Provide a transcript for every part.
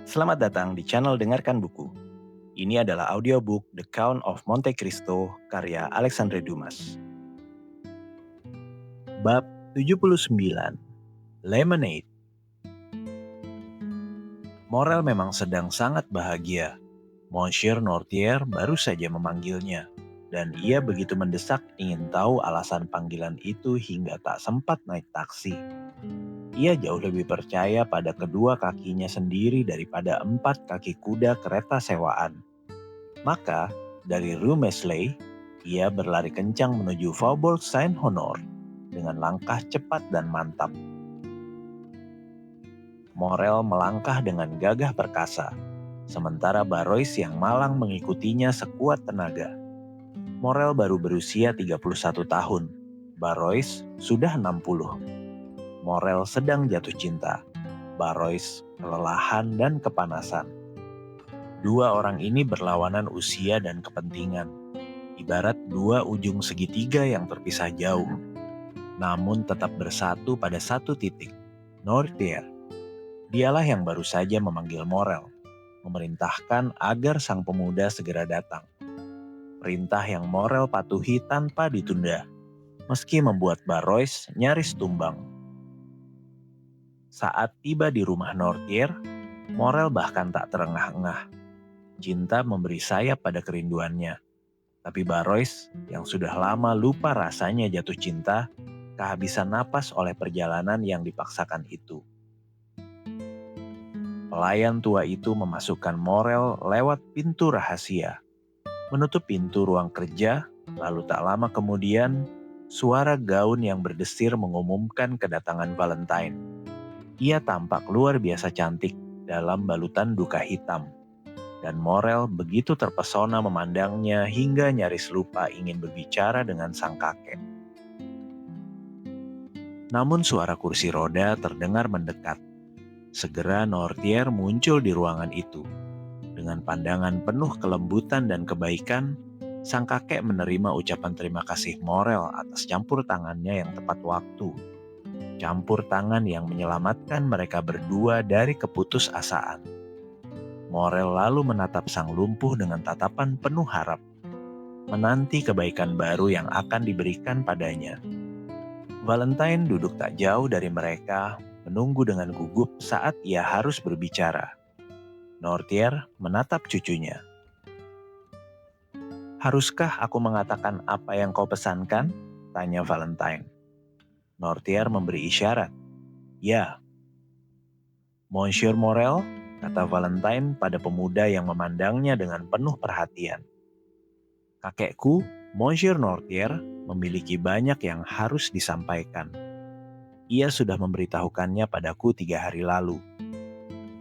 Selamat datang di channel Dengarkan Buku. Ini adalah audiobook The Count of Monte Cristo karya Alexandre Dumas. Bab 79, Lemonade. Morel memang sedang sangat bahagia. Monsieur Nortier baru saja memanggilnya, dan ia begitu mendesak ingin tahu alasan panggilan itu hingga tak sempat naik taksi. Ia jauh lebih percaya pada kedua kakinya sendiri daripada 4 kaki kuda kereta sewaan. Maka, dari Rue Mesley, ia berlari kencang menuju Faubourg Saint-Honor dengan langkah cepat dan mantap. Morel melangkah dengan gagah perkasa, sementara Barrois yang malang mengikutinya sekuat tenaga. Morel baru berusia 31 tahun, Barrois sudah 60. Morel sedang jatuh cinta, Barrois kelelahan dan kepanasan. Dua orang ini berlawanan usia dan kepentingan, ibarat dua ujung segitiga yang terpisah jauh, namun tetap bersatu pada satu titik, Nortier. Dialah yang baru saja memanggil Morel, memerintahkan agar sang pemuda segera datang. Perintah yang Morel patuhi tanpa ditunda, meski membuat Barrois nyaris tumbang. Saat tiba di rumah Nortier, Morel bahkan tak terengah-engah. Cinta memberi sayap pada kerinduannya. Tapi Barrois yang sudah lama lupa rasanya jatuh cinta, kehabisan napas oleh perjalanan yang dipaksakan itu. Pelayan tua itu memasukkan Morel lewat pintu rahasia, menutup pintu ruang kerja, lalu tak lama kemudian, suara gaun yang berdesir mengumumkan kedatangan Valentine. Ia tampak luar biasa cantik dalam balutan duka hitam. Dan Morel begitu terpesona memandangnya hingga nyaris lupa ingin berbicara dengan sang kakek. Namun suara kursi roda terdengar mendekat. Segera Nortier muncul di ruangan itu. Dengan pandangan penuh kelembutan dan kebaikan, sang kakek menerima ucapan terima kasih Morel atas campur tangannya yang tepat waktu. Campur tangan yang menyelamatkan mereka berdua dari keputusasaan. Morel lalu menatap sang lumpuh dengan tatapan penuh harap, menanti kebaikan baru yang akan diberikan padanya. Valentine duduk tak jauh dari mereka, menunggu dengan gugup saat ia harus berbicara. Nortier menatap cucunya. "Haruskah aku mengatakan apa yang kau pesankan?" tanya Valentine. Nortier memberi isyarat. "Ya." "Monsieur Morel," kata Valentine pada pemuda yang memandangnya dengan penuh perhatian. "Kakekku, Monsieur Nortier, memiliki banyak yang harus disampaikan. Ia sudah memberitahukannya padaku 3 hari lalu.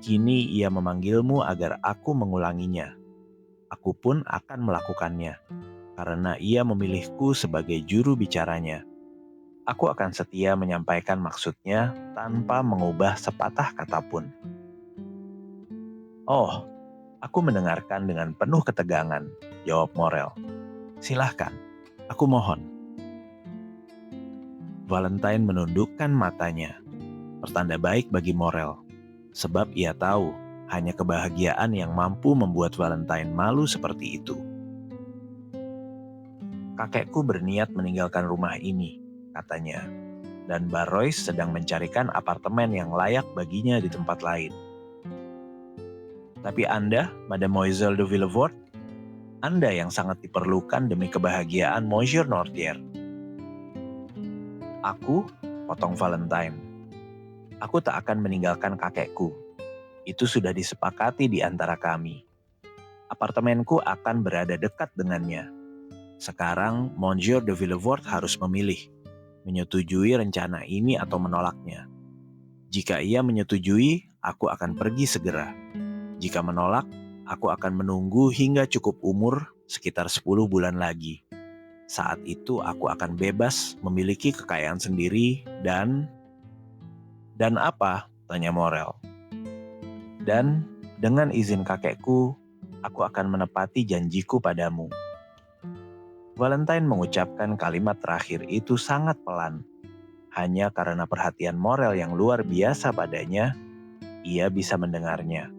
Kini ia memanggilmu agar aku mengulanginya. Aku pun akan melakukannya, karena ia memilihku sebagai juru bicaranya. Aku akan setia menyampaikan maksudnya tanpa mengubah sepatah kata pun." "Oh, aku mendengarkan dengan penuh ketegangan," jawab Morel. "Silahkan, aku mohon." Valentine menundukkan matanya. Pertanda baik bagi Morel, sebab ia tahu hanya kebahagiaan yang mampu membuat Valentine malu seperti itu. "Kakekku berniat meninggalkan rumah ini," katanya, "dan Barrois sedang mencarikan apartemen yang layak baginya di tempat lain. Tapi Anda, Mademoiselle de Villefort, Anda yang sangat diperlukan demi kebahagiaan Monsieur Nortier." "Aku," potong Valentine, "aku tak akan meninggalkan kakekku. Itu sudah disepakati di antara kami. Apartemenku akan berada dekat dengannya. Sekarang Monsieur de Villefort harus memilih, menyetujui rencana ini atau menolaknya. Jika ia menyetujui, aku akan pergi segera. Jika menolak, aku akan menunggu hingga cukup umur, sekitar 10 bulan lagi. Saat itu aku akan bebas memiliki kekayaan sendiri dan..." "Dan apa?" tanya Morel. "Dan dengan izin kakekku, aku akan menepati janjiku padamu." Valentine mengucapkan kalimat terakhir itu sangat pelan. Hanya karena perhatian Morel yang luar biasa padanya, ia bisa mendengarnya.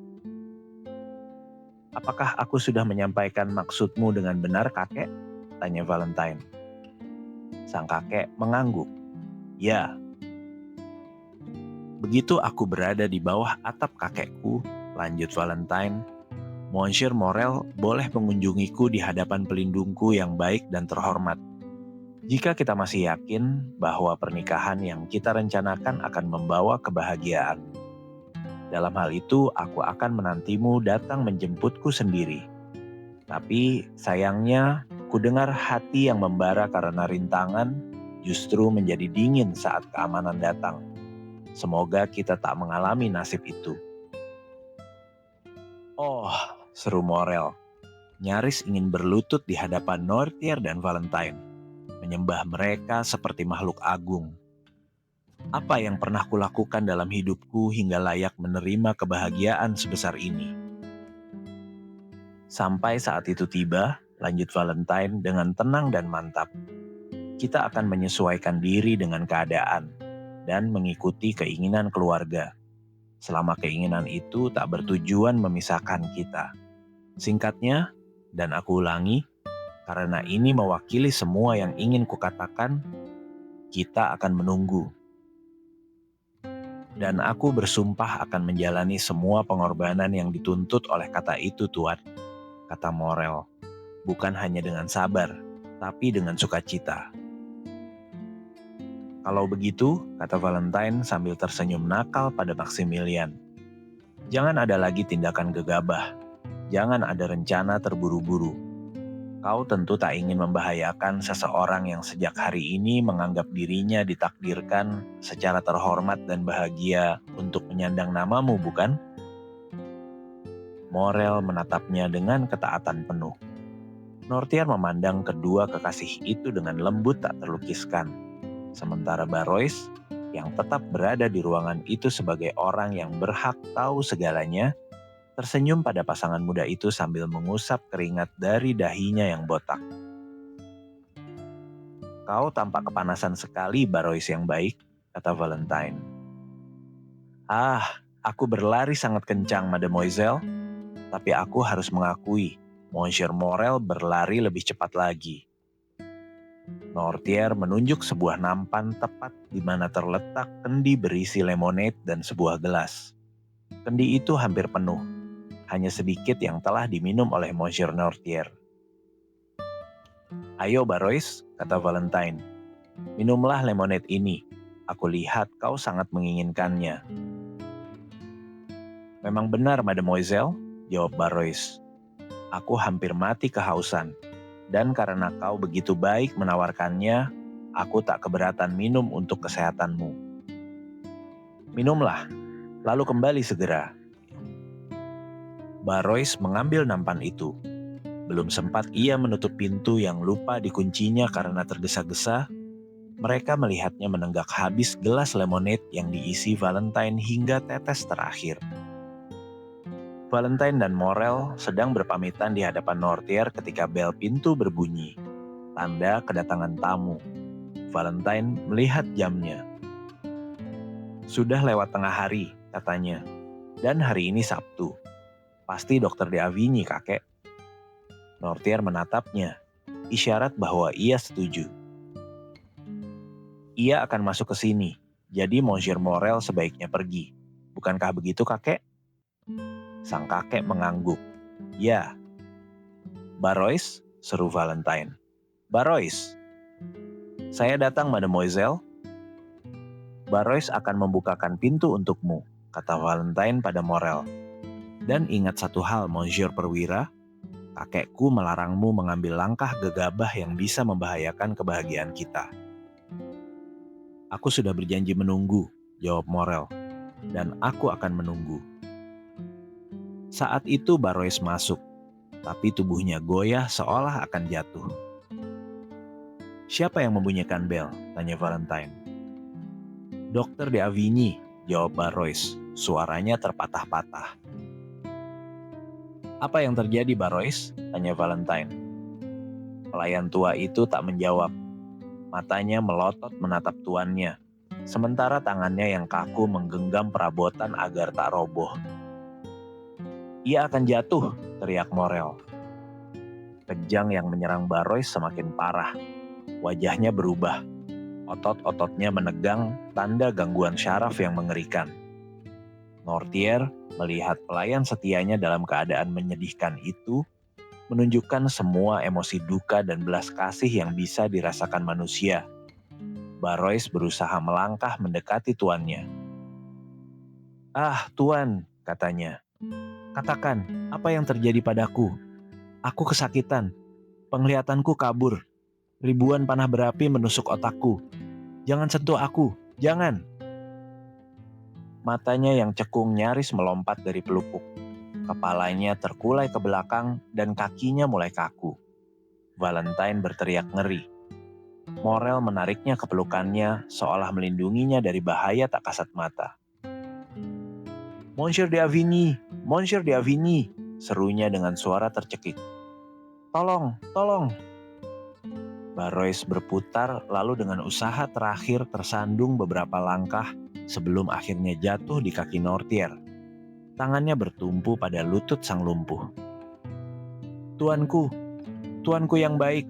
"Apakah aku sudah menyampaikan maksudmu dengan benar, kakek?" tanya Valentine. Sang kakek mengangguk. "Ya." "Begitu aku berada di bawah atap kakekku," lanjut Valentine, "Monsieur Morel boleh mengunjungiku di hadapan pelindungku yang baik dan terhormat. Jika kita masih yakin bahwa pernikahan yang kita rencanakan akan membawa kebahagiaan. Dalam hal itu, aku akan menantimu datang menjemputku sendiri. Tapi sayangnya, kudengar hati yang membara karena rintangan justru menjadi dingin saat keamanan datang. Semoga kita tak mengalami nasib itu." "Oh," seru Morel, nyaris ingin berlutut di hadapan Nortier dan Valentine, menyembah mereka seperti makhluk agung. "Apa yang pernah kulakukan dalam hidupku hingga layak menerima kebahagiaan sebesar ini?" "Sampai saat itu tiba," lanjut Valentine dengan tenang dan mantap, "kita akan menyesuaikan diri dengan keadaan dan mengikuti keinginan keluarga, selama keinginan itu tak bertujuan memisahkan kita. Singkatnya, dan aku ulangi, karena ini mewakili semua yang ingin kukatakan, kita akan menunggu. Dan aku bersumpah akan menjalani semua pengorbanan yang dituntut oleh kata itu, Tuan," kata Morel. "Bukan hanya dengan sabar, tapi dengan sukacita." "Kalau begitu," kata Valentine sambil tersenyum nakal pada Maximilian, "jangan ada lagi tindakan gegabah. Jangan ada rencana terburu-buru. Kau tentu tak ingin membahayakan seseorang yang sejak hari ini menganggap dirinya ditakdirkan secara terhormat dan bahagia untuk menyandang namamu, bukan?" Morel menatapnya dengan ketaatan penuh. Nortier memandang kedua kekasih itu dengan lembut tak terlukiskan. Sementara Barrois, yang tetap berada di ruangan itu sebagai orang yang berhak tahu segalanya, tersenyum pada pasangan muda itu sambil mengusap keringat dari dahinya yang botak. "Kau tampak kepanasan sekali, Barrois yang baik," kata Valentine. "Ah, aku berlari sangat kencang, Mademoiselle. Tapi aku harus mengakui, Monsieur Morel berlari lebih cepat lagi." Nortier menunjuk sebuah nampan tepat di mana terletak kendi berisi lemonade dan sebuah gelas. Kendi itu hampir penuh, hanya sedikit yang telah diminum oleh Monsieur Nortier. "Ayo Barrois," kata Valentine, "minumlah lemonade ini. Aku lihat kau sangat menginginkannya." "Memang benar, Mademoiselle," jawab Barrois. "Aku hampir mati kehausan. Dan karena kau begitu baik menawarkannya, aku tak keberatan minum untuk kesehatanmu. Minumlah, lalu kembali segera." Barrois mengambil nampan itu. Belum sempat ia menutup pintu yang lupa dikuncinya karena tergesa-gesa, mereka melihatnya menenggak habis gelas lemonade yang diisi Valentine hingga tetes terakhir. Valentine dan Morel sedang berpamitan di hadapan Nortier ketika bel pintu berbunyi. Tanda kedatangan tamu. Valentine melihat jamnya. "Sudah lewat tengah hari," katanya. "Dan hari ini Sabtu. Pasti Dokter de Avigny, kakek." Nortier menatapnya, isyarat bahwa ia setuju. "Ia akan masuk ke sini, jadi Monsieur Morel sebaiknya pergi. Bukankah begitu, kakek?" Sang kakek mengangguk. "Ya." "Barrois," seru Valentine. "Barrois." "Saya datang, Mademoiselle." "Barrois akan membukakan pintu untukmu," kata Valentine pada Morel. "Dan ingat satu hal, Monsieur Perwira, kakekku melarangmu mengambil langkah gegabah yang bisa membahayakan kebahagiaan kita." "Aku sudah berjanji menunggu," jawab Morel, "dan aku akan menunggu." Saat itu Barrois masuk, tapi tubuhnya goyah seolah akan jatuh. "Siapa yang membunyikan bel?" tanya Valentine. "Dokter de Avigny," jawab Barrois, suaranya terpatah-patah. "Apa yang terjadi, Barrois?" tanya Valentine. Pelayan tua itu tak menjawab. Matanya melotot menatap tuannya. sementara tangannya yang kaku menggenggam perabotan agar tak roboh. "Ia akan jatuh," teriak Morel. Kejang yang menyerang Barrois semakin parah. Wajahnya berubah. Otot-ototnya menegang, tanda gangguan syaraf yang mengerikan. Nortier melihat pelayan setianya dalam keadaan menyedihkan itu, menunjukkan semua emosi duka dan belas kasih yang bisa dirasakan manusia. Barrois berusaha melangkah mendekati tuannya. "Ah, Tuan," katanya. "Katakan, apa yang terjadi padaku? Aku kesakitan. Penglihatanku kabur. Ribuan panah berapi menusuk otakku. Jangan sentuh aku, jangan." Matanya yang cekung nyaris melompat dari pelupuk. Kepalanya terkulai ke belakang dan kakinya mulai kaku. Valentine berteriak ngeri. Morel menariknya ke pelukannya seolah melindunginya dari bahaya tak kasat mata. "Monsieur d'Avigny, Monsieur d'Avigny," serunya dengan suara tercekik. "Tolong, tolong." Barrois berputar lalu dengan usaha terakhir tersandung beberapa langkah sebelum akhirnya jatuh di kaki Nortier. Tangannya bertumpu pada lutut sang lumpuh. "Tuanku, tuanku yang baik."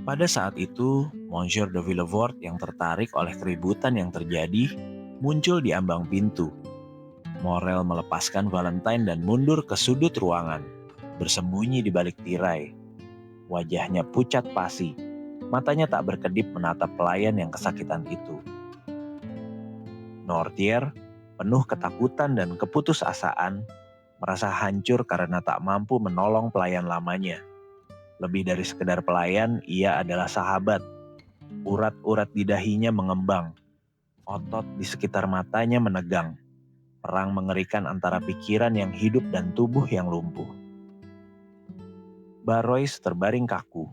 Pada saat itu, Monsieur de Villefort yang tertarik oleh keributan yang terjadi, muncul di ambang pintu. Morel melepaskan Valentine dan mundur ke sudut ruangan, bersembunyi di balik tirai. Wajahnya pucat pasi, matanya tak berkedip menatap pelayan yang kesakitan itu. Nortier, penuh ketakutan dan keputusasaan, merasa hancur karena tak mampu menolong pelayan lamanya. Lebih dari sekedar pelayan, ia adalah sahabat. Urat-urat di dahinya mengembang. Otot di sekitar matanya menegang. Perang mengerikan antara pikiran yang hidup dan tubuh yang lumpuh. Barrois terbaring kaku.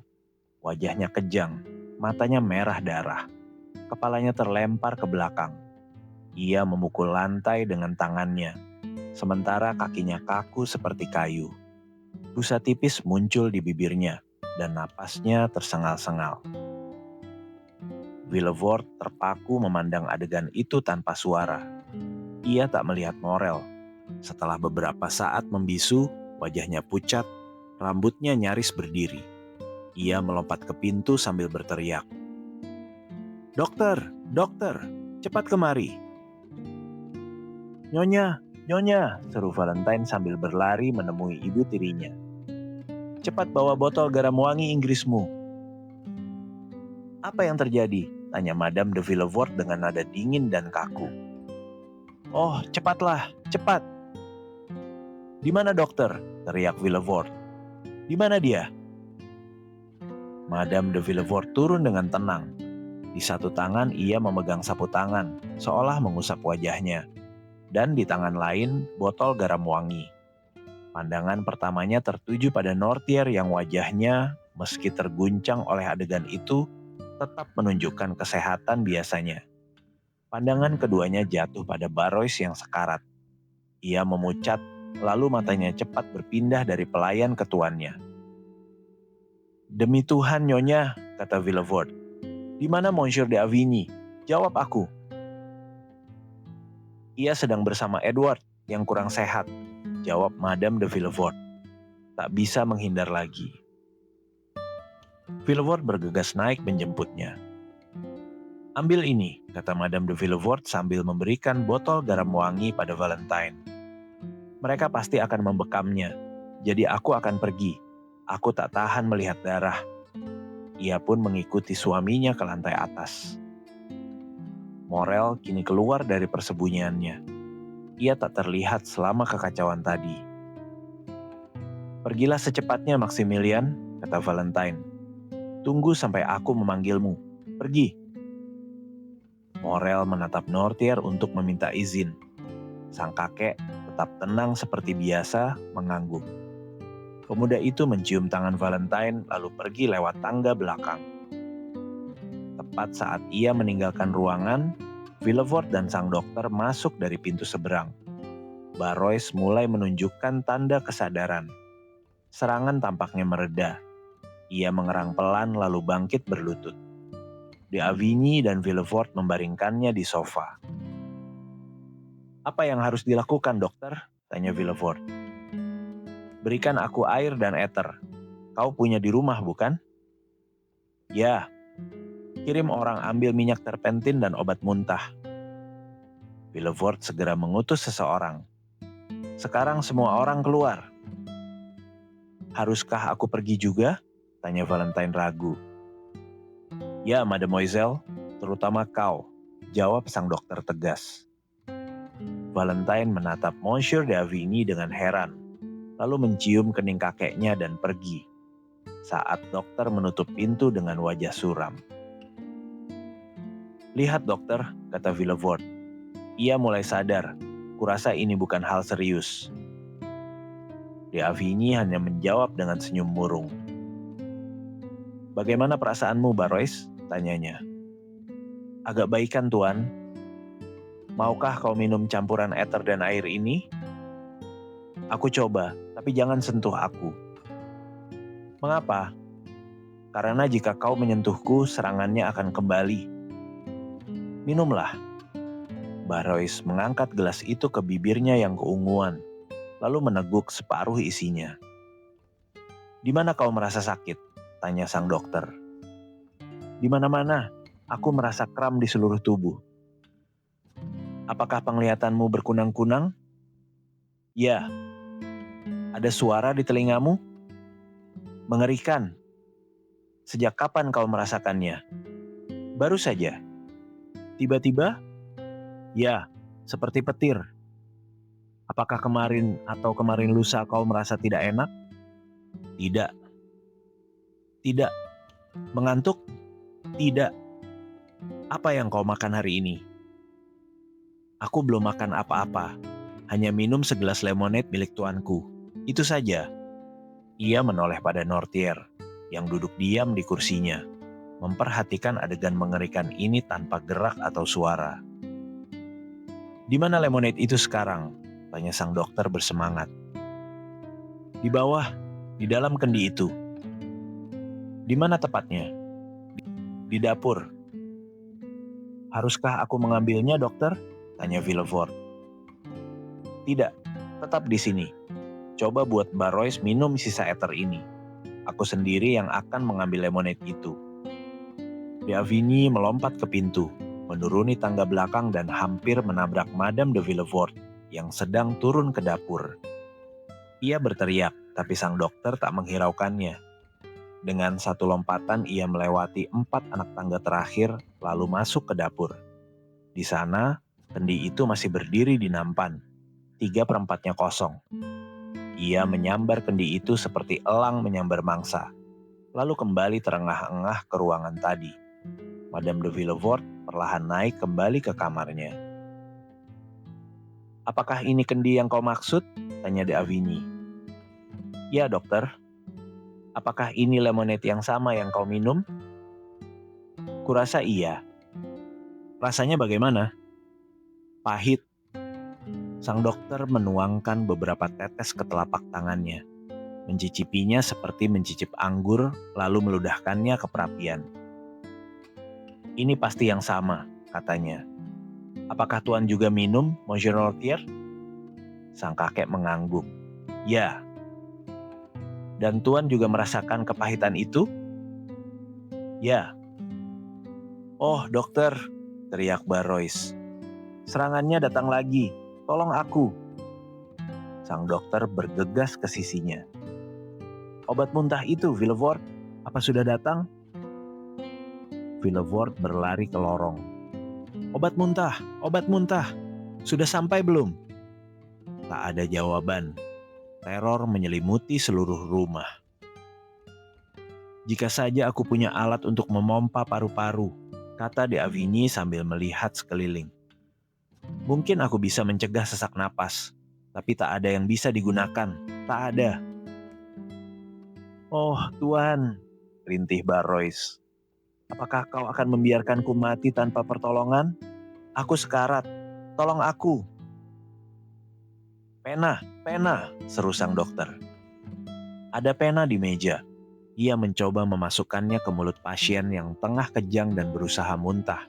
Wajahnya kejang, matanya merah darah. Kepalanya terlempar ke belakang. Ia memukul lantai dengan tangannya, sementara kakinya kaku seperti kayu. Busa tipis muncul di bibirnya, dan napasnya tersengal-sengal. Villefort terpaku memandang adegan itu tanpa suara. Ia tak melihat Morel. Setelah beberapa saat membisu, wajahnya pucat, rambutnya nyaris berdiri. Ia melompat ke pintu sambil berteriak. "Dokter, dokter, cepat kemari." "Nyonya, Nyonya," seru Valentine sambil berlari menemui ibu tirinya. "Cepat bawa botol garam wangi Inggrismu." "Apa yang terjadi?" tanya Madame de Villefort dengan nada dingin dan kaku. "Oh, cepatlah, cepat." "Di mana dokter?" teriak Villefort. "Di mana dia?" Madame de Villefort turun dengan tenang. Di satu tangan ia memegang sapu tangan, seolah mengusap wajahnya. Dan di tangan lain, botol garam wangi. Pandangan pertamanya tertuju pada Nortier yang wajahnya, meski terguncang oleh adegan itu, tetap menunjukkan kesehatan biasanya. Pandangan keduanya jatuh pada Barrois yang sekarat. Ia memucat, lalu matanya cepat berpindah dari pelayan ke tuannya. "Demi Tuhan, Nyonya," kata Villefort. "Di mana Monsieur d'Avigny? Jawab aku." "Ia sedang bersama Edward yang kurang sehat," jawab Madame de Villefort. Tak bisa menghindar lagi. Villefort bergegas naik menjemputnya. "Ambil ini," kata Madame de Villefort sambil memberikan botol garam wangi pada Valentine. "Mereka pasti akan membekamnya, jadi aku akan pergi. Aku tak tahan melihat darah." Ia pun mengikuti suaminya ke lantai atas. Morel kini keluar dari persembunyiannya. Ia tak terlihat selama kekacauan tadi. "Pergilah secepatnya, Maximilian," kata Valentine. "Tunggu sampai aku memanggilmu. Pergi." Morel menatap Nortier untuk meminta izin. Sang kakek tetap tenang seperti biasa, mengangguk. Pemuda itu mencium tangan Valentine lalu pergi lewat tangga belakang. Tepat saat ia meninggalkan ruangan, Villefort dan sang dokter masuk dari pintu seberang. Barrois mulai menunjukkan tanda kesadaran. Serangan tampaknya mereda. Ia mengerang pelan lalu bangkit berlutut. De Avigny dan Villefort membaringkannya di sofa. "Apa yang harus dilakukan, dokter?" tanya Villefort. "Berikan aku air dan ether. Kau punya di rumah, bukan?" "Ya, kirim orang ambil minyak terpentin dan obat muntah." Villefort segera mengutus seseorang. "Sekarang semua orang keluar." "Haruskah aku pergi juga?" tanya Valentine ragu. "Ya, mademoiselle, terutama kau," jawab sang dokter tegas. Valentine menatap Monsieur d'Avigny dengan heran, lalu mencium kening kakeknya dan pergi. Saat dokter menutup pintu dengan wajah suram. "Lihat dokter," kata Villefort. "Ia mulai sadar. Kurasa ini bukan hal serius." D'Avigny hanya menjawab dengan senyum murung. "Bagaimana perasaanmu, Barrois?" tanyanya. "Agak baikan, Tuan." "Maukah kau minum campuran ether dan air ini?" "Aku coba, tapi jangan sentuh aku." "Mengapa?" "Karena jika kau menyentuhku, serangannya akan kembali." "Minumlah." Barrois mengangkat gelas itu ke bibirnya yang keunguan, lalu meneguk separuh isinya. "Di mana kau merasa sakit?" tanya sang dokter. "Di mana-mana. Aku merasa kram di seluruh tubuh." "Apakah penglihatanmu berkunang-kunang?" "Ya." "Ada suara di telingamu?" "Mengerikan." "Sejak kapan kau merasakannya?" "Baru saja." "Tiba-tiba?" "Ya, seperti petir." "Apakah kemarin atau kemarin lusa kau merasa tidak enak?" "Tidak." "Tidak." "Mengantuk?" "Tidak." "Apa yang kau makan hari ini?" "Aku belum makan apa-apa. Hanya minum segelas lemonade milik tuanku. Itu saja." Ia menoleh pada Nortier, yang duduk diam di kursinya, memperhatikan adegan mengerikan ini tanpa gerak atau suara. "Di mana lemonade itu sekarang?" tanya sang dokter bersemangat. "Di bawah, di dalam kendi itu." "Di mana tepatnya?" "Di dapur." "Haruskah aku mengambilnya, dokter?" tanya Villefort. "Tidak, tetap di sini. Coba buat Barrois minum sisa ether ini. Aku sendiri yang akan mengambil lemonade itu." D'Avigny melompat ke pintu, menuruni tangga belakang dan hampir menabrak Madame de Villefort yang sedang turun ke dapur. Ia berteriak, tapi sang dokter tak menghiraukannya. Dengan satu lompatan ia melewati 4 anak tangga terakhir lalu masuk ke dapur. Di sana, kendi itu masih berdiri di nampan, 3/4-nya kosong. Ia menyambar kendi itu seperti elang menyambar mangsa, lalu kembali terengah-engah ke ruangan tadi. Madame de Villefort perlahan naik kembali ke kamarnya. "Apakah ini kendi yang kau maksud?" tanya D'Avigny. "Ya, dokter." "Apakah ini lemonade yang sama yang kau minum?" "Kurasa iya." "Rasanya bagaimana?" "Pahit." Sang dokter menuangkan beberapa tetes ke telapak tangannya, mencicipinya seperti mencicip anggur, lalu meludahkannya ke perapian. "Ini pasti yang sama," katanya. "Apakah Tuan juga minum, Monsieur Nortier?" Sang kakek mengangguk. "Ya." "Dan Tuan juga merasakan kepahitan itu?" "Ya." "Oh, dokter," teriak Barrois. "Serangannya datang lagi. Tolong aku." Sang dokter bergegas ke sisinya. "Obat muntah itu, Villefort, apa sudah datang?" Villefort berlari ke lorong. "Obat muntah, obat muntah. Sudah sampai belum?" Tak ada jawaban. Teror menyelimuti seluruh rumah. "Jika saja aku punya alat untuk memompa paru-paru," kata D'Avigny sambil melihat sekeliling. "Mungkin aku bisa mencegah sesak napas, tapi tak ada yang bisa digunakan. Tak ada." "Oh, Tuan," rintih Barrois. "Apakah kau akan membiarkanku mati tanpa pertolongan? Aku sekarat. Tolong aku." "Pena, pena," seru sang dokter. "Ada pena di meja." Ia mencoba memasukkannya ke mulut pasien yang tengah kejang dan berusaha muntah.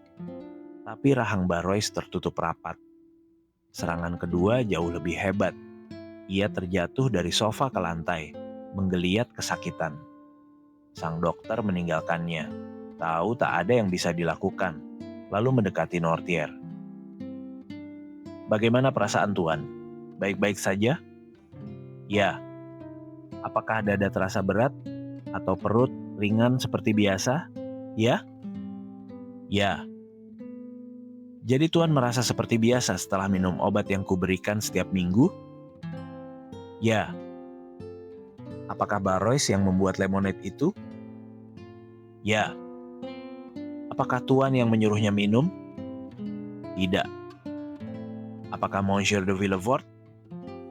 Tapi rahang Barrois tertutup rapat. Serangan kedua jauh lebih hebat. Ia terjatuh dari sofa ke lantai, menggeliat kesakitan. Sang dokter meninggalkannya. Tahu tak ada yang bisa dilakukan, lalu mendekati Nortier. Bagaimana perasaan Tuan? Baik-baik saja? Ya. Apakah dada terasa berat? Atau perut ringan seperti biasa? Ya? Ya. Jadi Tuan merasa seperti biasa setelah minum obat yang kuberikan setiap minggu? Ya. Apakah Barrois yang membuat lemonade itu? Ya. Apakah Tuan yang menyuruhnya minum? Tidak. Apakah Monsieur de Villefort?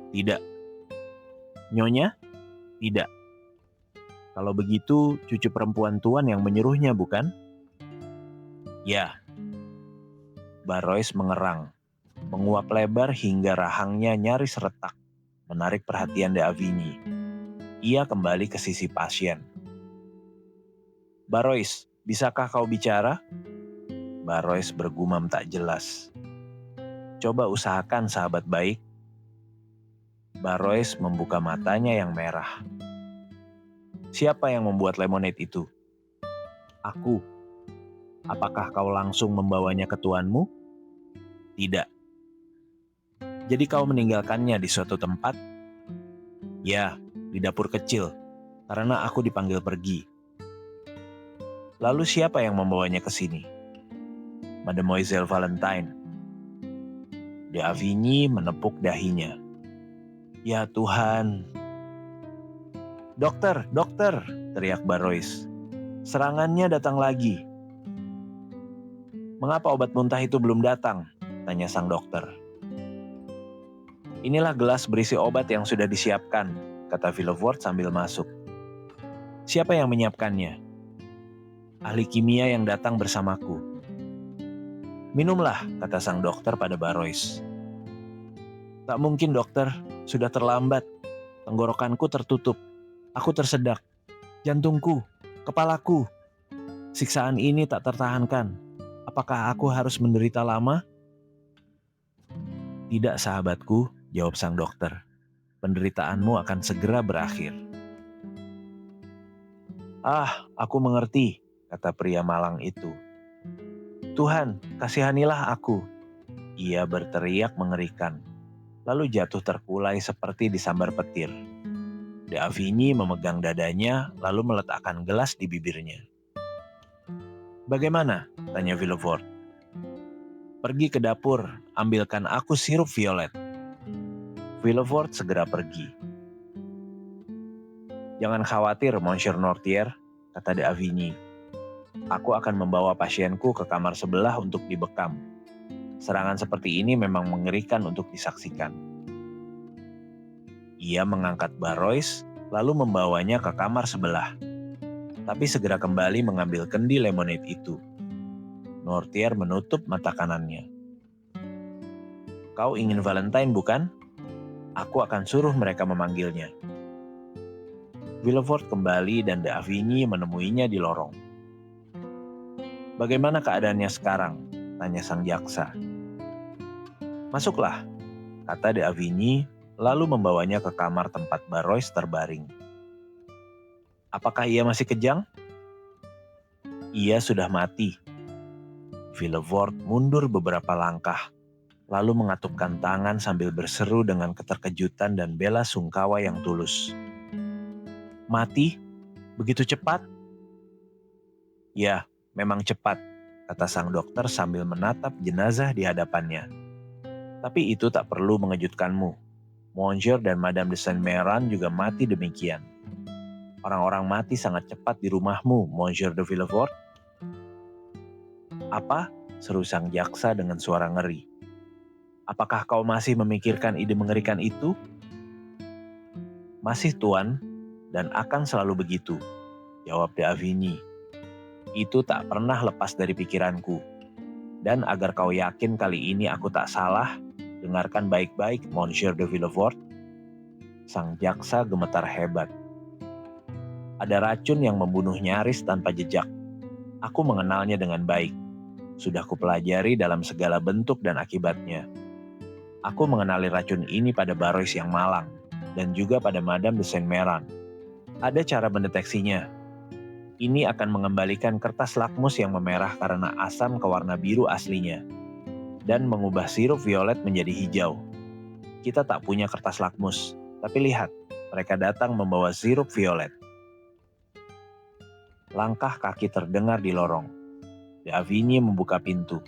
Tidak. Nyonya? Tidak. Kalau begitu, cucu perempuan Tuan yang menyuruhnya, bukan? Ya. Barrois mengerang, menguap lebar hingga rahangnya nyaris retak, menarik perhatian de Avigny. Ia kembali ke sisi pasien. Barrois, bisakah kau bicara? Barrois bergumam tak jelas. Coba usahakan, sahabat baik. Barrois membuka matanya yang merah. Siapa yang membuat lemonade itu? Aku. Apakah kau langsung membawanya ke tuanmu? Tidak. Jadi kau meninggalkannya di suatu tempat? Ya, di dapur kecil, karena aku dipanggil pergi. Lalu siapa yang membawanya ke sini? Mademoiselle Valentine. De Avigny menepuk dahinya. Ya Tuhan. Dokter, dokter, teriak Barrois. Serangannya datang lagi. Mengapa obat muntah itu belum datang? Tanya sang dokter. Inilah gelas berisi obat yang sudah disiapkan, kata Villefort sambil masuk. Siapa yang menyiapkannya? Ahli kimia yang datang bersamaku. Minumlah, kata sang dokter pada Barrois. Tak mungkin dokter, sudah terlambat. Tenggorokanku tertutup. Aku tersedak. Jantungku, kepalaku. Siksaan ini tak tertahankan. Apakah aku harus menderita lama? Tidak sahabatku, jawab sang dokter. Penderitaanmu akan segera berakhir. Ah, aku mengerti, kata pria malang itu. Tuhan, kasihanilah aku. Ia berteriak mengerikan, lalu jatuh terkulai seperti disambar petir. De Avigny memegang dadanya, lalu meletakkan gelas di bibirnya. Bagaimana? Tanya Villefort. Pergi ke dapur, ambilkan aku sirup violet. Villefort segera pergi. Jangan khawatir, Monsieur Nortier, kata De Avigny. Aku akan membawa pasienku ke kamar sebelah untuk dibekam. Serangan seperti ini memang mengerikan untuk disaksikan. Ia mengangkat Barrois, lalu membawanya ke kamar sebelah. Tapi segera kembali mengambil kendi lemonade itu. Nortier menutup mata kanannya. Kau ingin Valentine, bukan? Aku akan suruh mereka memanggilnya. Villefort kembali dan De Avigny menemuinya di lorong. Bagaimana keadaannya sekarang? Tanya sang jaksa. Masuklah, kata De Avigny, lalu membawanya ke kamar tempat Barrois terbaring. Apakah ia masih kejang? Ia sudah mati. Villefort mundur beberapa langkah, lalu mengatupkan tangan sambil berseru dengan keterkejutan dan bela sungkawa yang tulus. Mati? Begitu cepat? Ya, memang cepat, kata sang dokter sambil menatap jenazah di hadapannya. Tapi itu tak perlu mengejutkanmu. Monsieur dan Madame de Saint-Méran juga mati demikian. Orang-orang mati sangat cepat di rumahmu, Monsieur de Villefort. Apa? Seru sang jaksa dengan suara ngeri. Apakah kau masih memikirkan ide mengerikan itu? Masih, Tuan, dan akan selalu begitu, jawab De Avigny. Itu tak pernah lepas dari pikiranku. Dan agar kau yakin kali ini aku tak salah, dengarkan baik-baik, Monsieur de Villefort. Sang jaksa gemetar hebat. Ada racun yang membunuh nyaris tanpa jejak. Aku mengenalnya dengan baik. Sudah kupelajari dalam segala bentuk dan akibatnya. Aku mengenali racun ini pada Barrois yang malang, dan juga pada Madame de Saint-Méran. Ada cara mendeteksinya. Ini akan mengembalikan kertas lakmus yang memerah karena asam ke warna biru aslinya, dan mengubah sirup violet menjadi hijau. Kita tak punya kertas lakmus, tapi lihat, mereka datang membawa sirup violet. Langkah kaki terdengar di lorong. D'Avigny membuka pintu,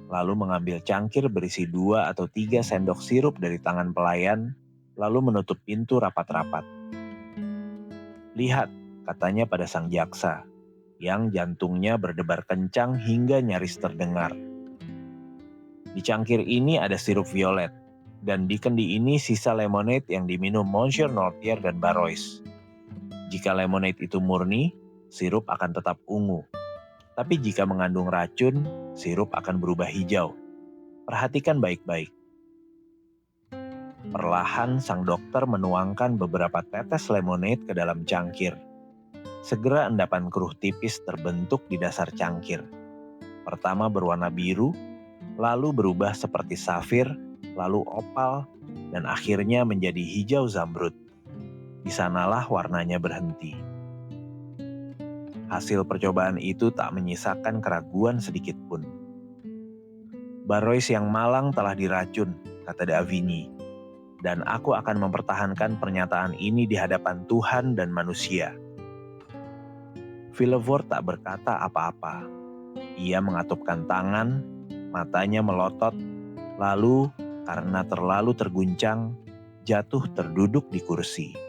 lalu mengambil cangkir berisi 2 atau 3 sendok sirup dari tangan pelayan, lalu menutup pintu rapat-rapat. Lihat, katanya pada sang jaksa, yang jantungnya berdebar kencang hingga nyaris terdengar. Di cangkir ini ada sirup violet, dan di kendi ini sisa lemonade yang diminum Monsieur Nortier dan Barrois. Jika lemonade itu murni, sirup akan tetap ungu. Tapi jika mengandung racun, sirup akan berubah hijau. Perhatikan baik-baik. Perlahan sang dokter menuangkan beberapa tetes lemonade ke dalam cangkir. Segera endapan keruh tipis terbentuk di dasar cangkir. Pertama berwarna biru, lalu berubah seperti safir, lalu opal, dan akhirnya menjadi hijau zamrud. Di sanalah warnanya berhenti. Hasil percobaan itu tak menyisakan keraguan sedikit pun. Barrois yang malang telah diracun, kata D'Avigny, dan aku akan mempertahankan pernyataan ini di hadapan Tuhan dan manusia. Villefort tak berkata apa-apa. Ia mengatupkan tangan, matanya melotot, lalu karena terlalu terguncang, jatuh terduduk di kursi.